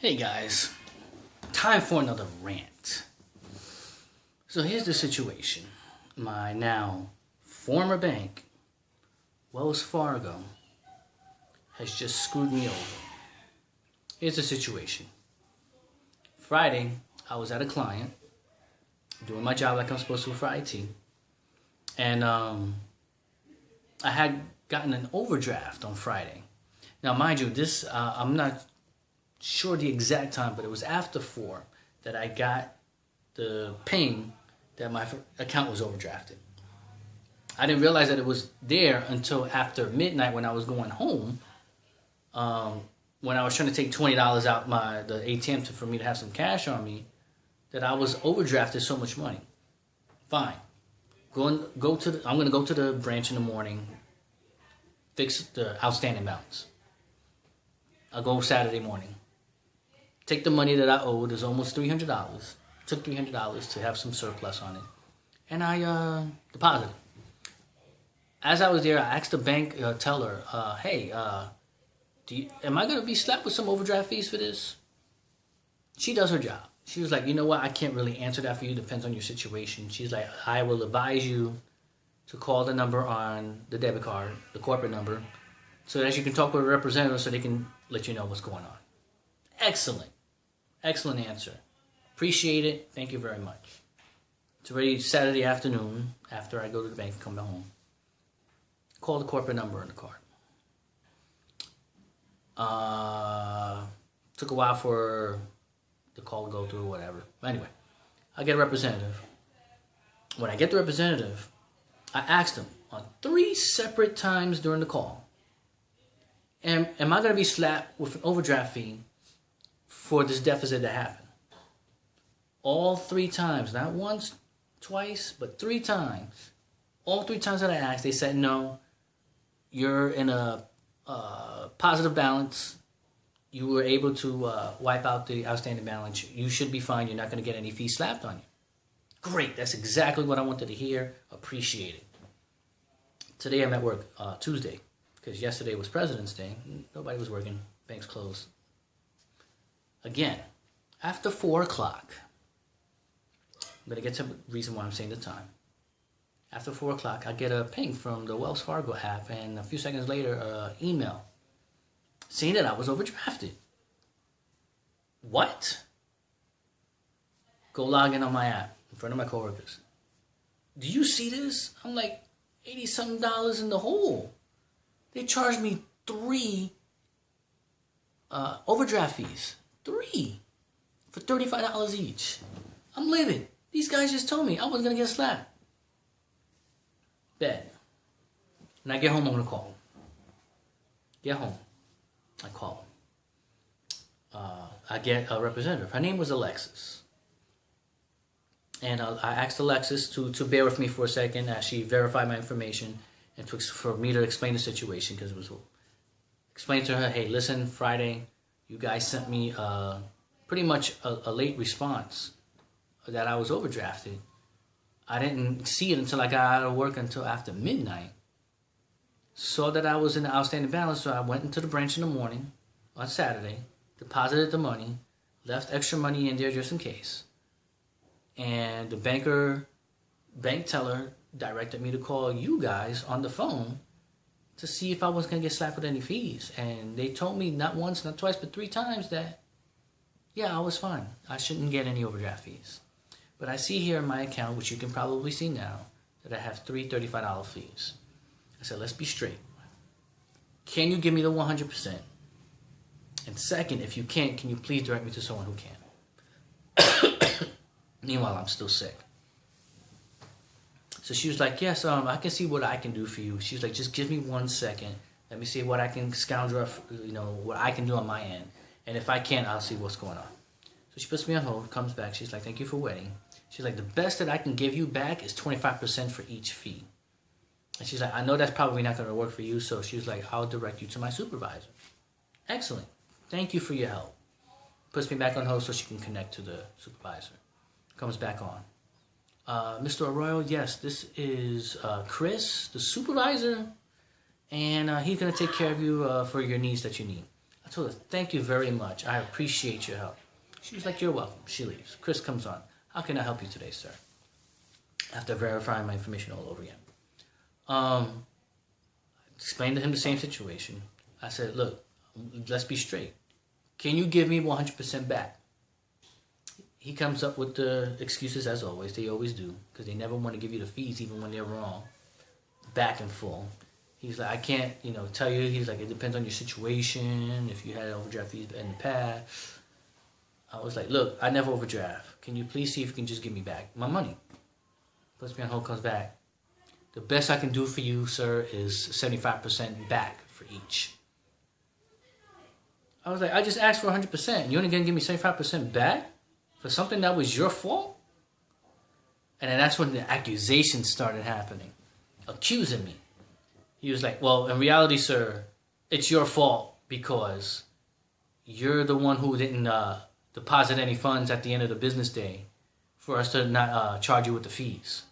Hey guys, time for another rant. So here's the situation. My now former bank, Wells Fargo, has just screwed me over. Here's the situation. Friday, I was at a client, doing my job like I'm supposed to for IT. And I had gotten an overdraft on Friday. Now, mind you, this, I'm not sure the exact time, but it was after 4 that I got the ping that my account was overdrafted. I didn't realize that it was there until after midnight when I was going home. When I was trying to take $20 out the ATM for me to have some cash on me, that I was overdrafted so much money. Fine. I'm going to go to the branch in the morning, fix the outstanding balance. I'll go Saturday morning. Take the money that I owed, is almost $300. Took $300 to have some surplus on it. And I deposited. As I was there, I asked the bank teller, hey, am I going to be slapped with some overdraft fees for this? She does her job. She was like, you know what, I can't really answer that for you. Depends on your situation. She's like, I will advise you to call the number on the debit card, the corporate number, so that you can talk with a representative so they can let you know what's going on. Excellent. Excellent answer. Appreciate it. Thank you very much. It's already Saturday afternoon after I go to the bank and come back home. Call the corporate number on the card. Took a while for the call to go through or whatever. Anyway, I get a representative. When I get the representative, I asked him on 3 separate times during the call, am I going to be slapped with an overdraft fee for this deficit that happened? All 3 times, not once, twice, but 3 times. All 3 times that I asked, they said, no, you're in a positive balance. You were able to wipe out the outstanding balance. You should be fine. You're not going to get any fees slapped on you. Great. That's exactly what I wanted to hear. Appreciate it. Today I'm at work, Tuesday, because yesterday was President's Day. Nobody was working. Banks closed. Again, after 4 o'clock, I'm going to get to the reason why I'm saying the time. After 4 o'clock, I get a ping from the Wells Fargo app, and a few seconds later, an email saying that I was overdrafted. What? Go log in on my app in front of my coworkers. Do you see this? I'm like $80-something in the hole. They charged me 3 overdraft fees. 3 for $35 each. I'm livid. These guys just told me I wasn't going to get slapped. Bad. When I get home, I'm going to call them. Get home. I call them. I get a representative. Her name was Alexis. And I asked Alexis to bear with me for a second as she verified my information and for me to explain the situation, because it was explain to her, hey, listen, Friday, you guys sent me pretty much a late response that I was overdrafted. I didn't see it until I got out of work until after midnight. Saw that I was in the outstanding balance, so I went into the branch in the morning on Saturday, deposited the money, left extra money in there just in case. And the bank teller directed me to call you guys on the phone to see if I was going to get slapped with any fees. And they told me not once, not twice, but 3 times that, yeah, I was fine. I shouldn't get any overdraft fees. But I see here in my account, which you can probably see now, that I have 3 $35 fees. I said, let's be straight. Can you give me the 100%? And second, if you can't, can you please direct me to someone who can? Meanwhile, I'm still sick. So she was like, yes, I can see what I can do for you. She was like, just give me 1 second. Let me see what I can scoundrel, what I can do on my end. And if I can't, I'll see what's going on. So she puts me on hold, comes back. She's like, thank you for waiting. She's like, the best that I can give you back is 25% for each fee. And she's like, I know that's probably not going to work for you. So she was like, I'll direct you to my supervisor. Excellent. Thank you for your help. Puts me back on hold so she can connect to the supervisor. Comes back on. Mr. Arroyo, yes, this is Chris, the supervisor. And he's going to take care of you for your needs that you need. I told her, thank you very much. I appreciate your help. She was like, you're welcome. She leaves. Chris comes on. How can I help you today, sir? After verifying my information all over again. Explained to him the same situation. I said, look, let's be straight. Can you give me 100% back? He comes up with the excuses as always. They always do. Because they never want to give you the fees even when they're wrong. Back and full. He's like, I can't, tell you. He's like, it depends on your situation. If you had overdraft fees in the past. I was like, look, I never overdraft. Can you please see if you can just give me back my money? Puts me on hold, comes back. The best I can do for you, sir, is 75% back for each. I was like, I just asked for 100%. You're only going to give me 75% back for something that was your fault? And then that's when the accusations started happening. Accusing me. He was like, well, in reality, sir, it's your fault because you're the one who didn't deposit any funds at the end of the business day for us to not charge you with the fees.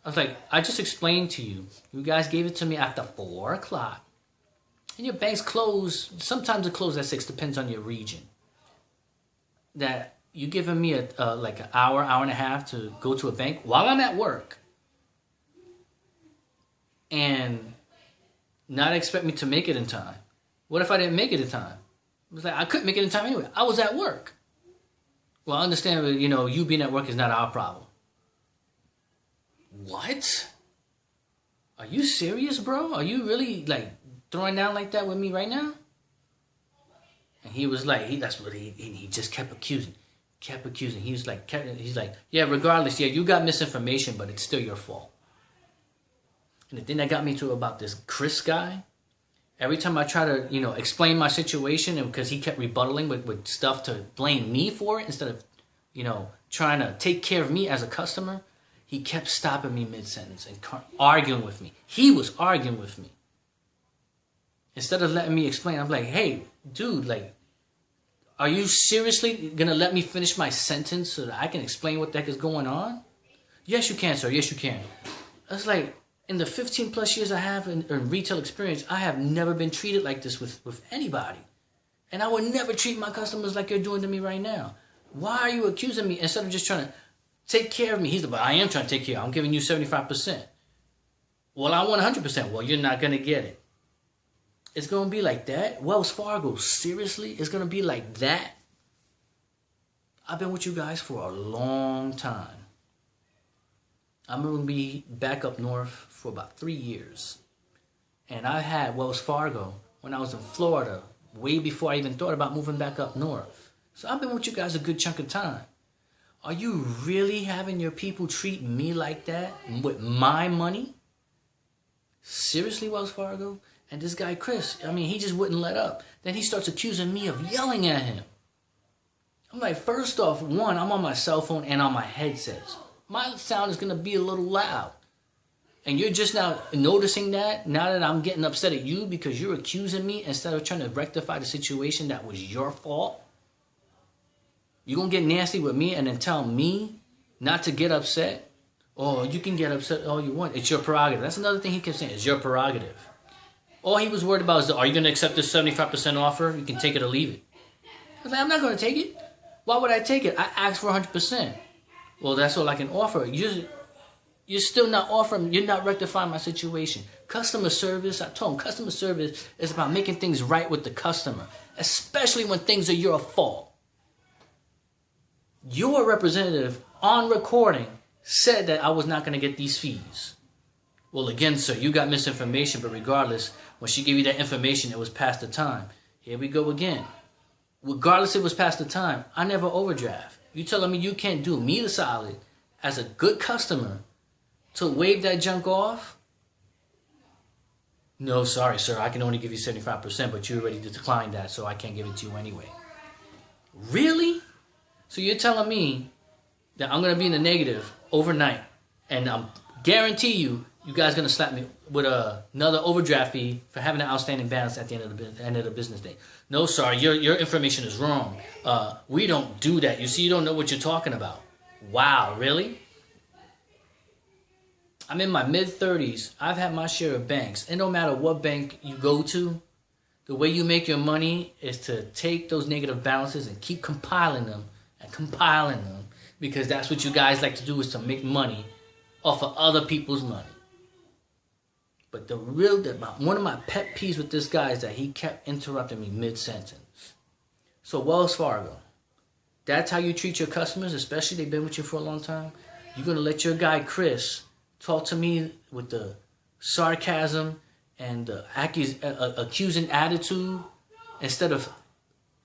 I was like, I just explained to you. You guys gave it to me after 4 o'clock. And your banks close. Sometimes it closes at 6. Depends on your region. That you giving me like an hour and a half to go to a bank while I'm at work. And not expect me to make it in time. What if I didn't make it in time? It was like, I couldn't make it in time anyway. I was at work. Well, I understand, you being at work is not our problem. What? Are you serious, bro? Are you really, throwing down like that with me right now? And he was like, he just kept accusing. He's like, yeah, regardless, yeah, you got misinformation, but it's still your fault. And the thing that got me to about this Chris guy, every time I try to, explain my situation, and because he kept rebuttaling with stuff to blame me for it, instead of, trying to take care of me as a customer, he kept stopping me mid-sentence and arguing with me. He was arguing with me. Instead of letting me explain, I'm like, hey, dude, are you seriously going to let me finish my sentence so that I can explain what the heck is going on? Yes, you can, sir. Yes, you can. I was like, in the 15 plus years I have in retail experience, I have never been treated like this with anybody. And I would never treat my customers like you're doing to me right now. Why are you accusing me instead of just trying to take care of me? He's like, but I am trying to take care of you. I'm giving you 75%. Well, I want 100%. Well, you're not going to get it. It's going to be like that? Wells Fargo, seriously? It's going to be like that? I've been with you guys for a long time. I'm going to be back up north for about 3 years. And I had Wells Fargo when I was in Florida, way before I even thought about moving back up north. So I've been with you guys a good chunk of time. Are you really having your people treat me like that with my money? Seriously, Wells Fargo? And this guy, Chris, he just wouldn't let up. Then he starts accusing me of yelling at him. I'm like, first off, one, I'm on my cell phone and on my headsets. My sound is going to be a little loud. And you're just now noticing that, now that I'm getting upset at you because you're accusing me instead of trying to rectify the situation that was your fault? You're going to get nasty with me and then tell me not to get upset? Oh, you can get upset all you want. It's your prerogative. That's another thing he kept saying. It's your prerogative. All he was worried about is, are you going to accept this 75% offer? You can take it or leave it. I was like, I'm not going to take it. Why would I take it? I asked for 100%. Well, that's all I can offer. You're still not offering. You're not rectifying my situation. Customer service, I told him, customer service is about making things right with the customer, especially when things are your fault. Your representative on recording said that I was not going to get these fees. Well, again, sir, you got misinformation, but regardless, when she gave you that information, it was past the time. Here we go again. Regardless, it was past the time. I never overdraft. You telling me you can't do me the solid as a good customer to waive that junk off? No, sorry, sir. I can only give you 75%, but you already declined that, so I can't give it to you anyway. Really? So you're telling me that I'm going to be in the negative overnight, and I guarantee you guys are going to slap me with another overdraft fee for having an outstanding balance at the end of the business day. No, sorry, your information is wrong. We don't do that. You see, you don't know what you're talking about. Wow, really? I'm in my mid-30s. I've had my share of banks. And no matter what bank you go to, The way you make your money is to take those negative balances and keep compiling them and compiling them, because that's what you guys like to do, is to make money off of other people's money. But one of my pet peeves with this guy is that he kept interrupting me mid-sentence. So Wells Fargo, that's how you treat your customers, especially they've been with you for a long time? You're going to let your guy Chris talk to me with the sarcasm and the accusing attitude instead of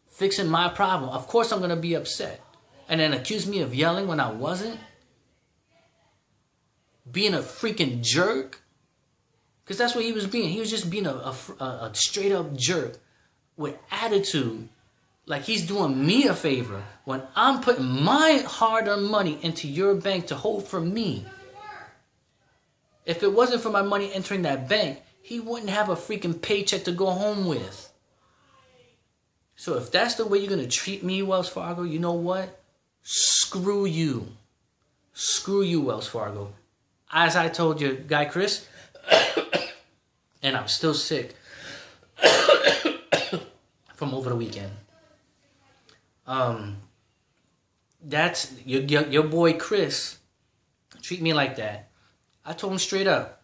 fixing my problem? Of course I'm going to be upset. And then accuse me of yelling when I wasn't? Being a freaking jerk? Because that's what he was being. He was just being a straight up jerk with attitude. Like he's doing me a favor when I'm putting my hard-earned money into your bank to hold for me. If it wasn't for my money entering that bank, he wouldn't have a freaking paycheck to go home with. So if that's the way you're going to treat me, Wells Fargo, you know what? Screw you. Screw you, Wells Fargo. As I told your guy Chris, and I'm still sick from over the weekend. That's your boy Chris. Treat me like that. I told him straight up,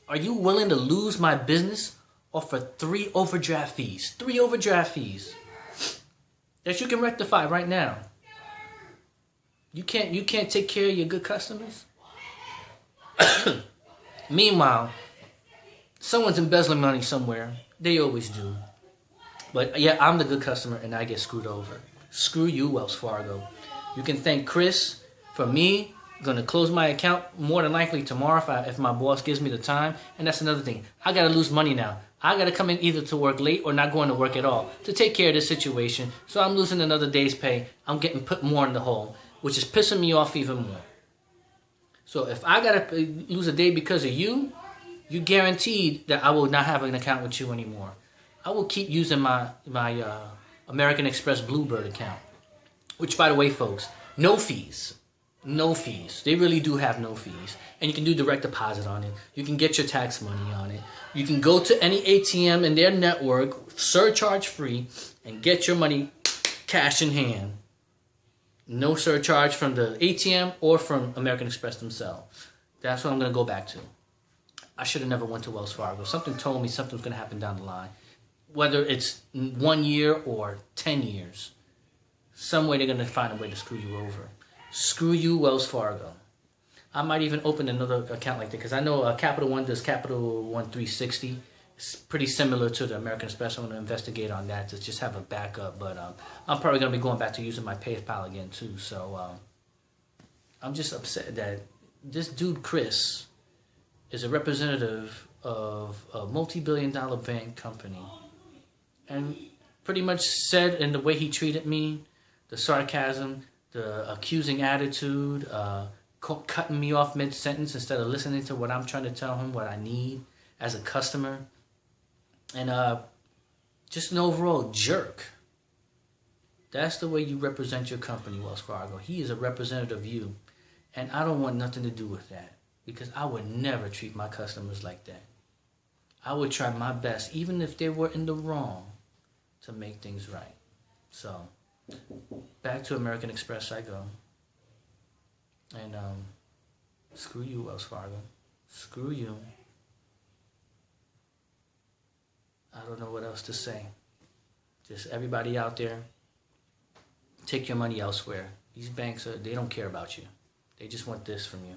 are you willing to lose my business or for 3 overdraft fees? 3 overdraft fees that you can rectify right now. You can't take care of your good customers? Meanwhile, someone's embezzling money somewhere. They always do. But yeah, I'm the good customer and I get screwed over. Screw you, Wells Fargo. You can thank Chris for me. I'm going to close my account more than likely tomorrow if my boss gives me the time. And that's another thing. I got to lose money now. I got to come in either to work late or not going to work at all to take care of this situation. So I'm losing another day's pay. I'm getting put more in the hole, which is pissing me off even more. So if I got to lose a day because of you, you guaranteed that I will not have an account with you anymore. I will keep using my American Express Bluebird account. Which, by the way, folks, no fees. No fees. They really do have no fees. And you can do direct deposit on it. You can get your tax money on it. You can go to any ATM in their network, surcharge free, and get your money cash in hand. No surcharge from the ATM or from American Express themselves. That's what I'm going to go back to. I should have never went to Wells Fargo. Something told me something's going to happen down the line. Whether it's 1 year or 10 years. Some way they're going to find a way to screw you over. Screw you, Wells Fargo. I might even open another account like that because I know Capital One does Capital One 360. It's pretty similar to the American Express. I'm going to investigate on that to just have a backup. But I'm probably going to be going back to using my PayPal again too. So I'm just upset that this dude Chris is a representative of a multi-billion-dollar bank company. And pretty much said in the way he treated me, the sarcasm, the accusing attitude, cutting me off mid-sentence instead of listening to what I'm trying to tell him, what I need as a customer. And just an overall jerk. That's the way you represent your company, Wells Fargo. He is a representative of you. And I don't want nothing to do with that. Because I would never treat my customers like that. I would try my best, even if they were in the wrong, to make things right. So, back to American Express I go. And screw you, Wells Fargo. Screw you. I don't know what else to say. Just everybody out there, take your money elsewhere. These banks, they don't care about you. They just want this from you.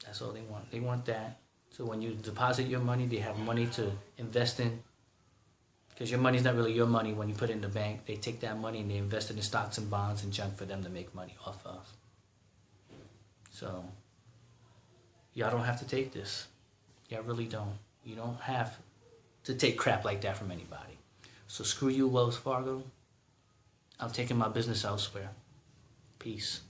That's all they want. They want that. So when you deposit your money, they have money to invest in. Because your money's not really your money when you put it in the bank. They take that money and they invest it in stocks and bonds and junk for them to make money off of. So, y'all don't have to take this. Y'all really don't. You don't have to take crap like that from anybody. So screw you, Wells Fargo. I'm taking my business elsewhere. Peace.